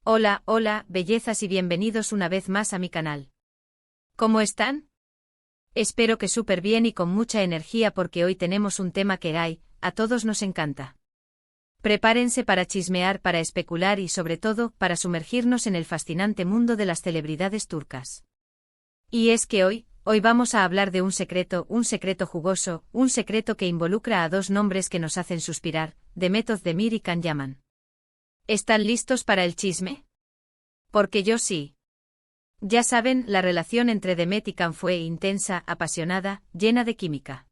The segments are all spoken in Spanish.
Hola, hola, bellezas y bienvenidos una vez más a mi canal. ¿Cómo están? Espero que súper bien y con mucha energía porque hoy tenemos un tema que a todos nos encanta. Prepárense para chismear, para especular y sobre todo, para sumergirnos en el fascinante mundo de las celebridades turcas. Y es que hoy vamos a hablar de un secreto jugoso, un secreto que involucra a dos nombres que nos hacen suspirar, Demet Özdemir y Can Yaman. ¿Están listos para el chisme? Porque yo sí. Ya saben, la relación entre Demet y Can fue intensa, apasionada, llena de química.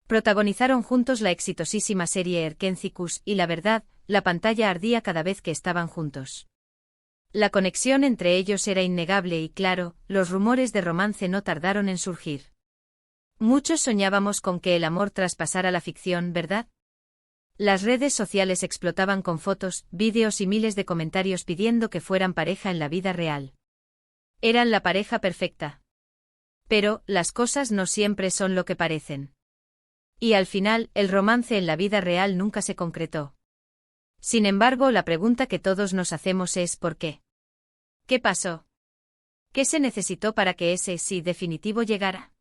Protagonizaron juntos la exitosísima serie Erkenci y la verdad, la pantalla ardía cada vez que estaban juntos. La conexión entre ellos era innegable y claro, los rumores de romance no tardaron en surgir. Muchos soñábamos con que el amor traspasara la ficción, ¿verdad? Las redes sociales explotaban con fotos, vídeos y miles de comentarios pidiendo que fueran pareja en la vida real. Eran la pareja perfecta. Pero, las cosas no siempre son lo que parecen. Y al final, el romance en la vida real nunca se concretó. Sin embargo, la pregunta que todos nos hacemos es ¿por qué? ¿Qué pasó? ¿Qué se necesitó para que ese sí definitivo llegara?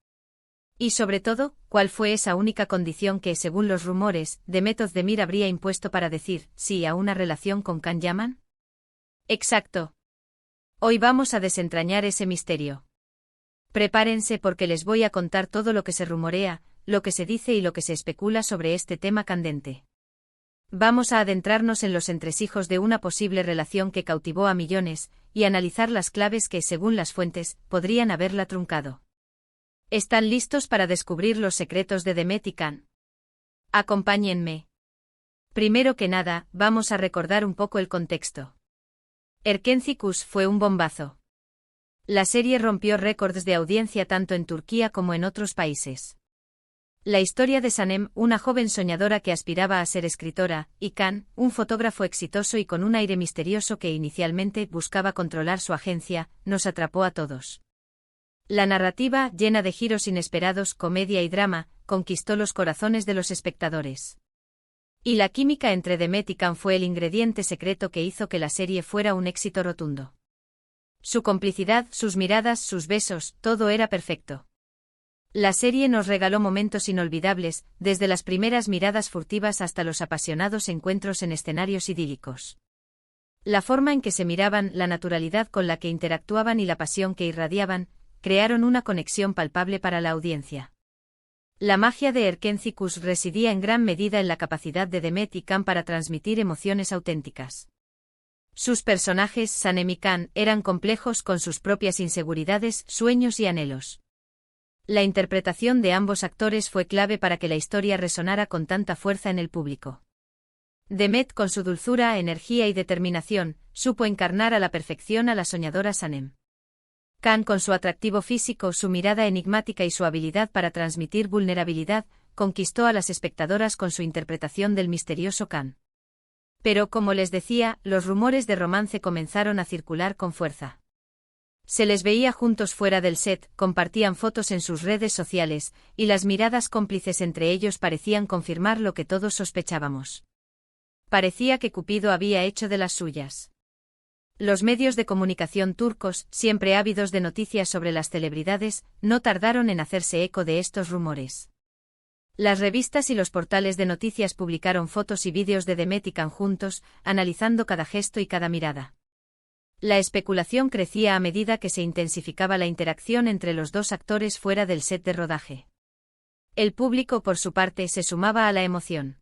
Y sobre todo, ¿cuál fue esa única condición que, según los rumores, Demet Özdemir habría impuesto para decir sí a una relación con Can Yaman? Exacto. Hoy vamos a desentrañar ese misterio. Prepárense porque les voy a contar todo lo que se rumorea, lo que se dice y lo que se especula sobre este tema candente. Vamos a adentrarnos en los entresijos de una posible relación que cautivó a millones, y analizar las claves que, según las fuentes, podrían haberla truncado. ¿Están listos para descubrir los secretos de Demet y Can? Acompáñenme. Primero que nada, vamos a recordar un poco el contexto. Erkenci fue un bombazo. La serie rompió récords de audiencia tanto en Turquía como en otros países. La historia de Sanem, una joven soñadora que aspiraba a ser escritora, y Can, un fotógrafo exitoso y con un aire misterioso que inicialmente buscaba controlar su agencia, nos atrapó a todos. La narrativa, llena de giros inesperados, comedia y drama, conquistó los corazones de los espectadores. Y la química entre Demet y Can fue el ingrediente secreto que hizo que la serie fuera un éxito rotundo. Su complicidad, sus miradas, sus besos, todo era perfecto. La serie nos regaló momentos inolvidables, desde las primeras miradas furtivas hasta los apasionados encuentros en escenarios idílicos. La forma en que se miraban, la naturalidad con la que interactuaban y la pasión que irradiaban, crearon una conexión palpable para la audiencia. La magia de Erkenci residía en gran medida en la capacidad de Demet y Can para transmitir emociones auténticas. Sus personajes, Sanem y Can, eran complejos con sus propias inseguridades, sueños y anhelos. La interpretación de ambos actores fue clave para que la historia resonara con tanta fuerza en el público. Demet, con su dulzura, energía y determinación, supo encarnar a la perfección a la soñadora Sanem. Can, con su atractivo físico, su mirada enigmática y su habilidad para transmitir vulnerabilidad, conquistó a las espectadoras con su interpretación del misterioso Can. Pero como les decía, los rumores de romance comenzaron a circular con fuerza. Se les veía juntos fuera del set, compartían fotos en sus redes sociales, y las miradas cómplices entre ellos parecían confirmar lo que todos sospechábamos. Parecía que Cupido había hecho de las suyas. Los medios de comunicación turcos, siempre ávidos de noticias sobre las celebridades, no tardaron en hacerse eco de estos rumores. Las revistas y los portales de noticias publicaron fotos y vídeos de Demet y Can juntos, analizando cada gesto y cada mirada. La especulación crecía a medida que se intensificaba la interacción entre los dos actores fuera del set de rodaje. El público, por su parte, se sumaba a la emoción.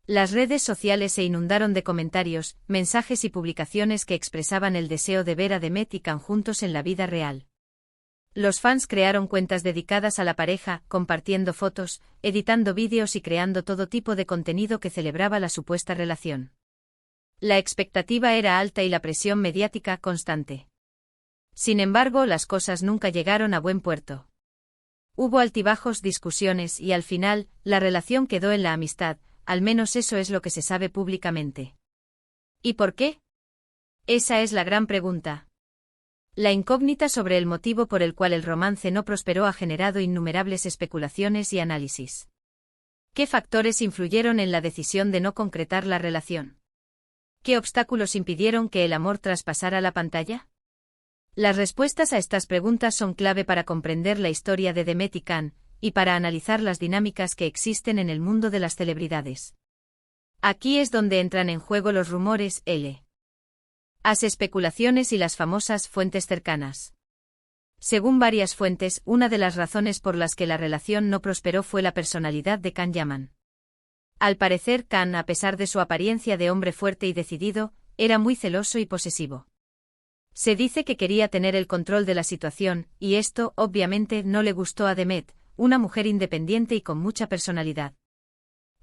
Las redes sociales se inundaron de comentarios, mensajes y publicaciones que expresaban el deseo de ver a Demet y Can juntos en la vida real. Los fans crearon cuentas dedicadas a la pareja, compartiendo fotos, editando vídeos y creando todo tipo de contenido que celebraba la supuesta relación. La expectativa era alta y la presión mediática constante. Sin embargo, las cosas nunca llegaron a buen puerto. Hubo altibajos, discusiones y al final, la relación quedó en la amistad. Al menos eso es lo que se sabe públicamente. ¿Y por qué? Esa es la gran pregunta. La incógnita sobre el motivo por el cual el romance no prosperó ha generado innumerables especulaciones y análisis. ¿Qué factores influyeron en la decisión de no concretar la relación? ¿Qué obstáculos impidieron que el amor traspasara la pantalla? Las respuestas a estas preguntas son clave para comprender la historia de Demet y Can, y para analizar las dinámicas que existen en el mundo de las celebridades. Aquí es donde entran en juego los rumores, las especulaciones y las famosas fuentes cercanas. Según varias fuentes, una de las razones por las que la relación no prosperó fue la personalidad de Can Yaman. Al parecer, Can, a pesar de su apariencia de hombre fuerte y decidido, era muy celoso y posesivo. Se dice que quería tener el control de la situación, y esto, obviamente, no le gustó a Demet, una mujer independiente y con mucha personalidad.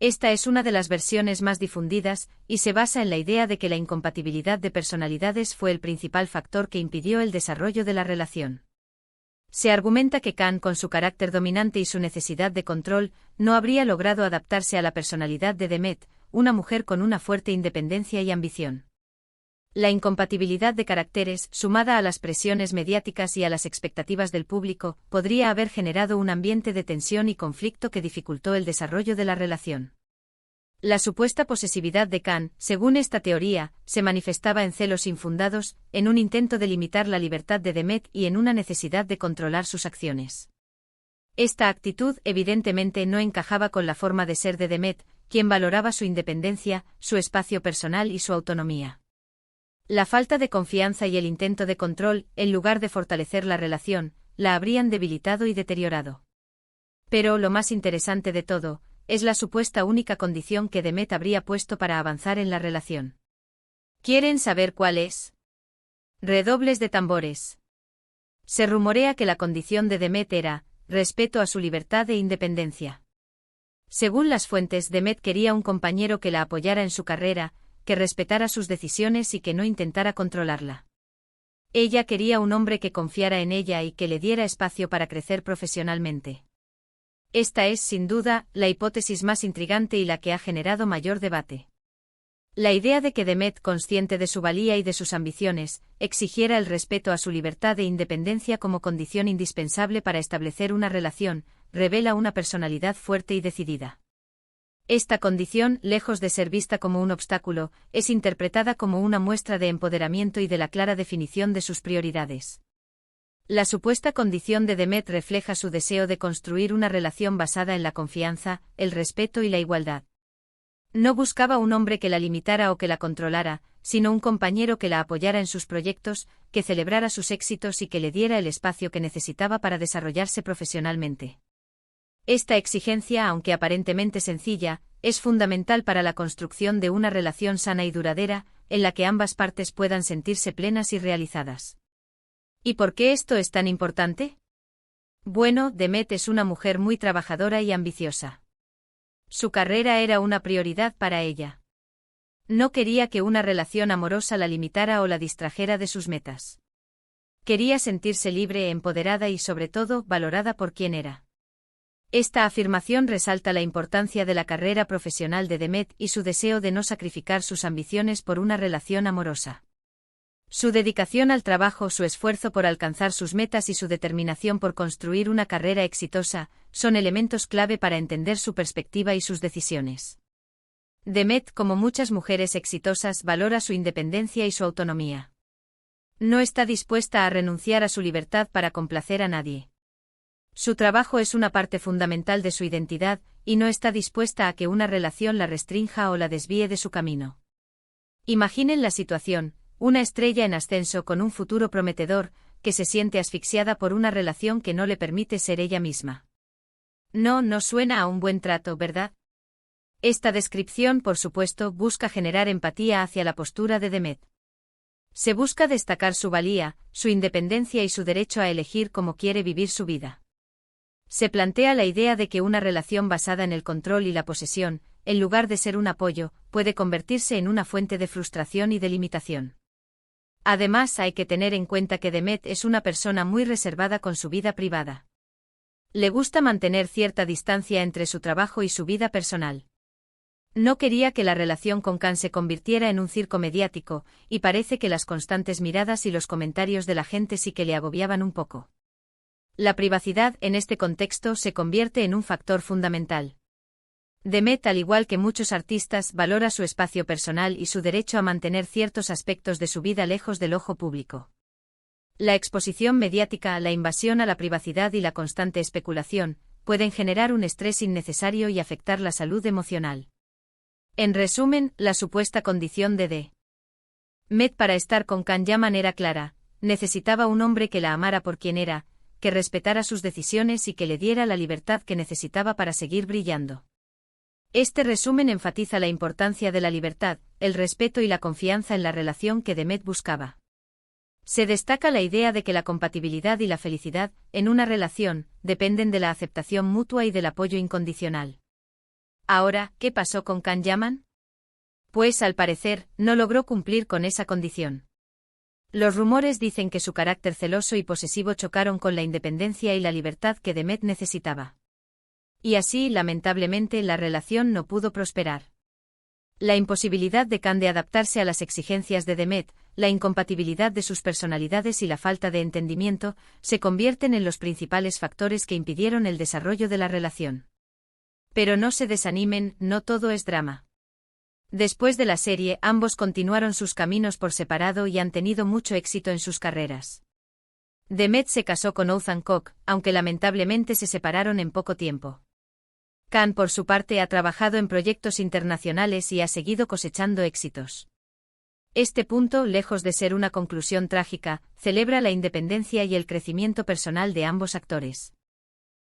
Esta es una de las versiones más difundidas, y se basa en la idea de que la incompatibilidad de personalidades fue el principal factor que impidió el desarrollo de la relación. Se argumenta que Can, con su carácter dominante y su necesidad de control, no habría logrado adaptarse a la personalidad de Demet, una mujer con una fuerte independencia y ambición. La incompatibilidad de caracteres, sumada a las presiones mediáticas y a las expectativas del público, podría haber generado un ambiente de tensión y conflicto que dificultó el desarrollo de la relación. La supuesta posesividad de Can, según esta teoría, se manifestaba en celos infundados, en un intento de limitar la libertad de Demet y en una necesidad de controlar sus acciones. Esta actitud evidentemente no encajaba con la forma de ser de Demet, quien valoraba su independencia, su espacio personal y su autonomía. La falta de confianza y el intento de control, en lugar de fortalecer la relación, la habrían debilitado y deteriorado. Pero lo más interesante de todo, es la supuesta única condición que Demet habría puesto para avanzar en la relación. ¿Quieren saber cuál es? Redobles de tambores. Se rumorea que la condición de Demet era respeto a su libertad e independencia. Según las fuentes, Demet quería un compañero que la apoyara en su carrera, que respetara sus decisiones y que no intentara controlarla. Ella quería un hombre que confiara en ella y que le diera espacio para crecer profesionalmente. Esta es, sin duda, la hipótesis más intrigante y la que ha generado mayor debate. La idea de que Demet, consciente de su valía y de sus ambiciones, exigiera el respeto a su libertad e independencia como condición indispensable para establecer una relación, revela una personalidad fuerte y decidida. Esta condición, lejos de ser vista como un obstáculo, es interpretada como una muestra de empoderamiento y de la clara definición de sus prioridades. La supuesta condición de Demet refleja su deseo de construir una relación basada en la confianza, el respeto y la igualdad. No buscaba un hombre que la limitara o que la controlara, sino un compañero que la apoyara en sus proyectos, que celebrara sus éxitos y que le diera el espacio que necesitaba para desarrollarse profesionalmente. Esta exigencia, aunque aparentemente sencilla, es fundamental para la construcción de una relación sana y duradera, en la que ambas partes puedan sentirse plenas y realizadas. ¿Y por qué esto es tan importante? Bueno, Demet es una mujer muy trabajadora y ambiciosa. Su carrera era una prioridad para ella. No quería que una relación amorosa la limitara o la distrajera de sus metas. Quería sentirse libre, empoderada y sobre todo valorada por quien era. Esta afirmación resalta la importancia de la carrera profesional de Demet y su deseo de no sacrificar sus ambiciones por una relación amorosa. Su dedicación al trabajo, su esfuerzo por alcanzar sus metas y su determinación por construir una carrera exitosa, son elementos clave para entender su perspectiva y sus decisiones. Demet, como muchas mujeres exitosas, valora su independencia y su autonomía. No está dispuesta a renunciar a su libertad para complacer a nadie. Su trabajo es una parte fundamental de su identidad, y no está dispuesta a que una relación la restrinja o la desvíe de su camino. Imaginen la situación: una estrella en ascenso con un futuro prometedor, que se siente asfixiada por una relación que no le permite ser ella misma. No suena a un buen trato, ¿verdad? Esta descripción, por supuesto, busca generar empatía hacia la postura de Demet. Se busca destacar su valía, su independencia y su derecho a elegir cómo quiere vivir su vida. Se plantea la idea de que una relación basada en el control y la posesión, en lugar de ser un apoyo, puede convertirse en una fuente de frustración y de limitación. Además, hay que tener en cuenta que Demet es una persona muy reservada con su vida privada. Le gusta mantener cierta distancia entre su trabajo y su vida personal. No quería que la relación con Can se convirtiera en un circo mediático, y parece que las constantes miradas y los comentarios de la gente sí que le agobiaban un poco. La privacidad en este contexto se convierte en un factor fundamental. Demet, al igual que muchos artistas, valora su espacio personal y su derecho a mantener ciertos aspectos de su vida lejos del ojo público. La exposición mediática, la invasión a la privacidad y la constante especulación pueden generar un estrés innecesario y afectar la salud emocional. En resumen, la supuesta condición de Demet para estar con Can Yaman era clara: necesitaba un hombre que la amara por quien era, que respetara sus decisiones y que le diera la libertad que necesitaba para seguir brillando. Este resumen enfatiza la importancia de la libertad, el respeto y la confianza en la relación que Demet buscaba. Se destaca la idea de que la compatibilidad y la felicidad, en una relación, dependen de la aceptación mutua y del apoyo incondicional. Ahora, ¿qué pasó con Can Yaman? Pues al parecer, no logró cumplir con esa condición. Los rumores dicen que su carácter celoso y posesivo chocaron con la independencia y la libertad que Demet necesitaba. Y así, lamentablemente, la relación no pudo prosperar. La imposibilidad de Can de adaptarse a las exigencias de Demet, la incompatibilidad de sus personalidades y la falta de entendimiento, se convierten en los principales factores que impidieron el desarrollo de la relación. Pero no se desanimen, no todo es drama. Después de la serie, ambos continuaron sus caminos por separado y han tenido mucho éxito en sus carreras. Demet se casó con Ouzhan Kok, aunque lamentablemente se separaron en poco tiempo. Can, por su parte, ha trabajado en proyectos internacionales y ha seguido cosechando éxitos. Este punto, lejos de ser una conclusión trágica, celebra la independencia y el crecimiento personal de ambos actores.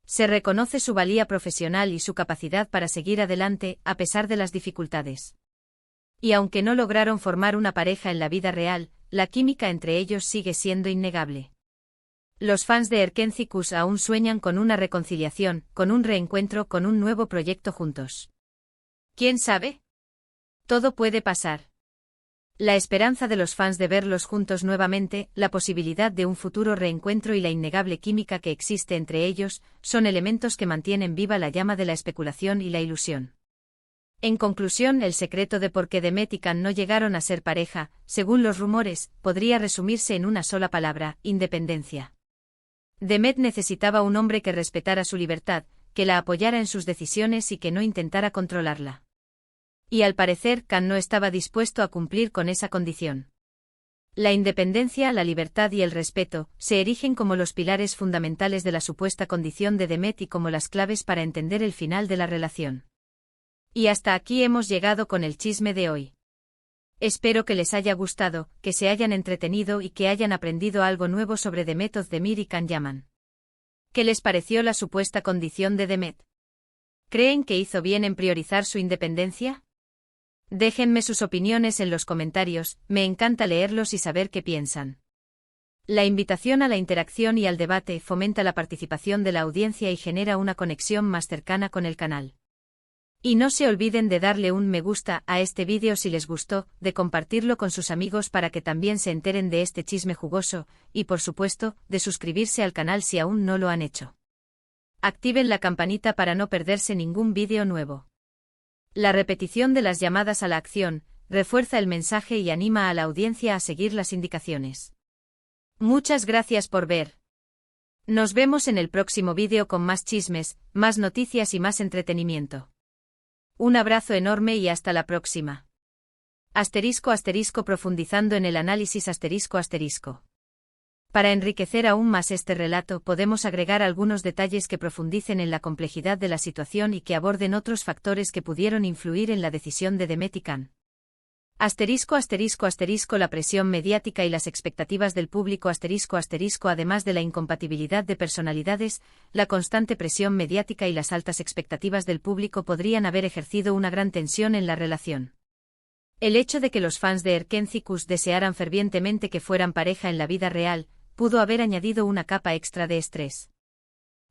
Se reconoce su valía profesional y su capacidad para seguir adelante, a pesar de las dificultades. Y aunque no lograron formar una pareja en la vida real, la química entre ellos sigue siendo innegable. Los fans de Erkenci Kuş aún sueñan con una reconciliación, con un reencuentro, con un nuevo proyecto juntos. ¿Quién sabe? Todo puede pasar. La esperanza de los fans de verlos juntos nuevamente, la posibilidad de un futuro reencuentro y la innegable química que existe entre ellos, son elementos que mantienen viva la llama de la especulación y la ilusión. En conclusión, el secreto de por qué Demet y Can no llegaron a ser pareja, según los rumores, podría resumirse en una sola palabra: independencia. Demet necesitaba un hombre que respetara su libertad, que la apoyara en sus decisiones y que no intentara controlarla. Y al parecer, Can no estaba dispuesto a cumplir con esa condición. La independencia, la libertad y el respeto se erigen como los pilares fundamentales de la supuesta condición de Demet y como las claves para entender el final de la relación. Y hasta aquí hemos llegado con el chisme de hoy. Espero que les haya gustado, que se hayan entretenido y que hayan aprendido algo nuevo sobre Demet Özdemir y Can Yaman. ¿Qué les pareció la supuesta condición de Demet? ¿Creen que hizo bien en priorizar su independencia? Déjenme sus opiniones en los comentarios, me encanta leerlos y saber qué piensan. La invitación a la interacción y al debate fomenta la participación de la audiencia y genera una conexión más cercana con el canal. Y no se olviden de darle un me gusta a este vídeo si les gustó, de compartirlo con sus amigos para que también se enteren de este chisme jugoso, y por supuesto, de suscribirse al canal si aún no lo han hecho. Activen la campanita para no perderse ningún vídeo nuevo. La repetición de las llamadas a la acción refuerza el mensaje y anima a la audiencia a seguir las indicaciones. Muchas gracias por ver. Nos vemos en el próximo vídeo con más chismes, más noticias y más entretenimiento. Un abrazo enorme y hasta la próxima. *** profundizando en el análisis ***. Para enriquecer aún más este relato podemos agregar algunos detalles que profundicen en la complejidad de la situación y que aborden otros factores que pudieron influir en la decisión de Demet y Can. La presión mediática y las expectativas del público además de la incompatibilidad de personalidades, la constante presión mediática y las altas expectativas del público podrían haber ejercido una gran tensión en la relación. El hecho de que los fans de Erkenci Kuş desearan fervientemente que fueran pareja en la vida real, pudo haber añadido una capa extra de estrés.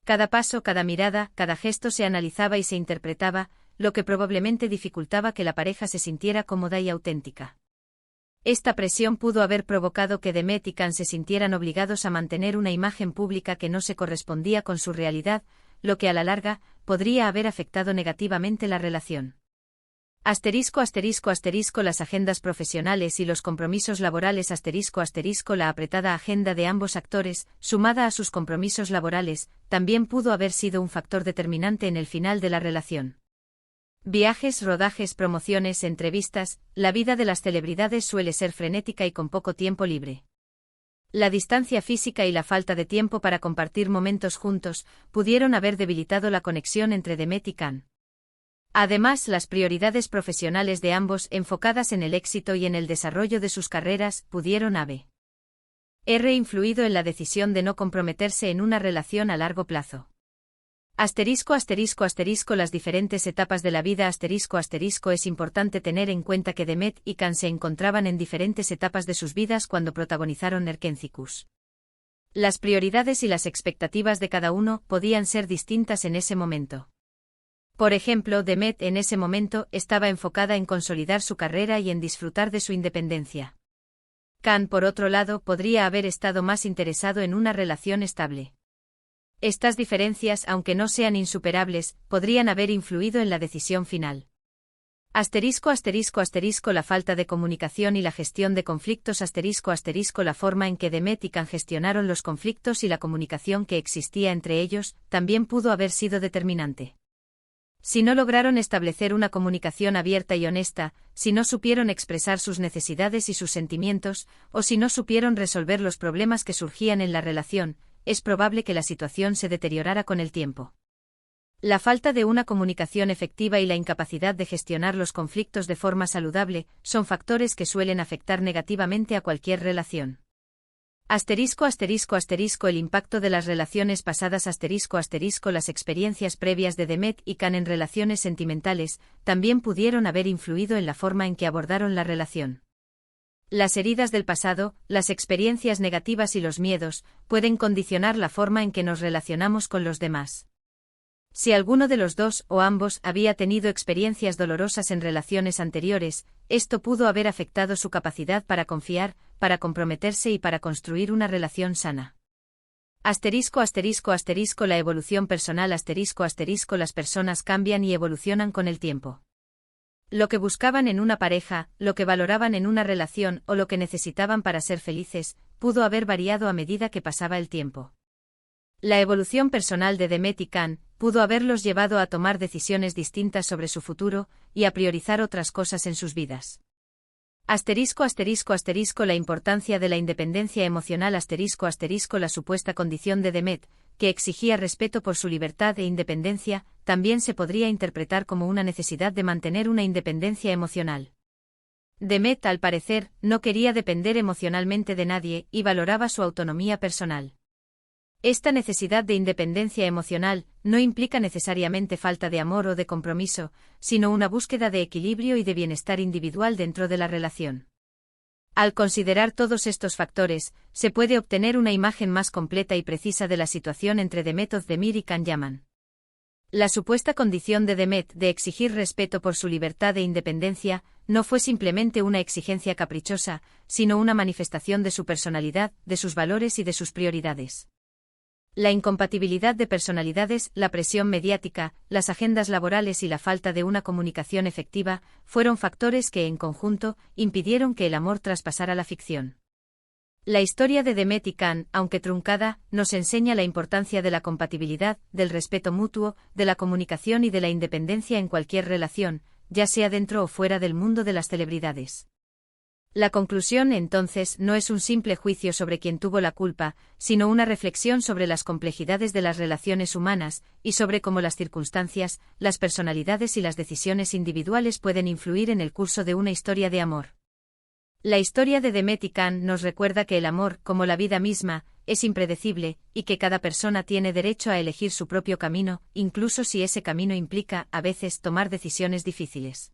Cada paso, cada mirada, cada gesto se analizaba y se interpretaba, lo que probablemente dificultaba que la pareja se sintiera cómoda y auténtica. Esta presión pudo haber provocado que Demet y Can se sintieran obligados a mantener una imagen pública que no se correspondía con su realidad, lo que a la larga podría haber afectado negativamente la relación. Las agendas profesionales y los compromisos laborales la apretada agenda de ambos actores, sumada a sus compromisos laborales, también pudo haber sido un factor determinante en el final de la relación. Viajes, rodajes, promociones, entrevistas, la vida de las celebridades suele ser frenética y con poco tiempo libre. La distancia física y la falta de tiempo para compartir momentos juntos pudieron haber debilitado la conexión entre Demet y Can. Además, las prioridades profesionales de ambos, enfocadas en el éxito y en el desarrollo de sus carreras, pudieron haber influido en la decisión de no comprometerse en una relación a largo plazo. Las diferentes etapas de la vida. Es importante tener en cuenta que Demet y Can se encontraban en diferentes etapas de sus vidas cuando protagonizaron Erkencikus. Las prioridades y las expectativas de cada uno podían ser distintas en ese momento. Por ejemplo, Demet en ese momento estaba enfocada en consolidar su carrera y en disfrutar de su independencia. Can, por otro lado, podría haber estado más interesado en una relación estable. Estas diferencias, aunque no sean insuperables, podrían haber influido en la decisión final. La falta de comunicación y la gestión de conflictos. La forma en que Demet y Can gestionaron los conflictos y la comunicación que existía entre ellos también pudo haber sido determinante. Si no lograron establecer una comunicación abierta y honesta, si no supieron expresar sus necesidades y sus sentimientos, o si no supieron resolver los problemas que surgían en la relación, es probable que la situación se deteriorara con el tiempo. La falta de una comunicación efectiva y la incapacidad de gestionar los conflictos de forma saludable son factores que suelen afectar negativamente a cualquier relación. El impacto de las relaciones pasadas. Las experiencias previas de Demet y Can en relaciones sentimentales también pudieron haber influido en la forma en que abordaron la relación. Las heridas del pasado, las experiencias negativas y los miedos pueden condicionar la forma en que nos relacionamos con los demás. Si alguno de los dos o ambos había tenido experiencias dolorosas en relaciones anteriores, esto pudo haber afectado su capacidad para confiar, para comprometerse y para construir una relación sana. La evolución personal. Las personas cambian y evolucionan con el tiempo. Lo que buscaban en una pareja, lo que valoraban en una relación o lo que necesitaban para ser felices, pudo haber variado a medida que pasaba el tiempo. La evolución personal de Demet y Can pudo haberlos llevado a tomar decisiones distintas sobre su futuro y a priorizar otras cosas en sus vidas. La importancia de la independencia emocional. La supuesta condición de Demet, que exigía respeto por su libertad e independencia, también se podría interpretar como una necesidad de mantener una independencia emocional. Demet, al parecer, no quería depender emocionalmente de nadie y valoraba su autonomía personal. Esta necesidad de independencia emocional no implica necesariamente falta de amor o de compromiso, sino una búsqueda de equilibrio y de bienestar individual dentro de la relación. Al considerar todos estos factores, se puede obtener una imagen más completa y precisa de la situación entre Demet Özdemir y Can Yaman. La supuesta condición de Demet de exigir respeto por su libertad e independencia no fue simplemente una exigencia caprichosa, sino una manifestación de su personalidad, de sus valores y de sus prioridades. La incompatibilidad de personalidades, la presión mediática, las agendas laborales y la falta de una comunicación efectiva fueron factores que, en conjunto, impidieron que el amor traspasara la ficción. La historia de Demet y Can, aunque truncada, nos enseña la importancia de la compatibilidad, del respeto mutuo, de la comunicación y de la independencia en cualquier relación, ya sea dentro o fuera del mundo de las celebridades. La conclusión, entonces, no es un simple juicio sobre quién tuvo la culpa, sino una reflexión sobre las complejidades de las relaciones humanas, y sobre cómo las circunstancias, las personalidades y las decisiones individuales pueden influir en el curso de una historia de amor. La historia de Demet y Can nos recuerda que el amor, como la vida misma, es impredecible, y que cada persona tiene derecho a elegir su propio camino, incluso si ese camino implica, a veces, tomar decisiones difíciles.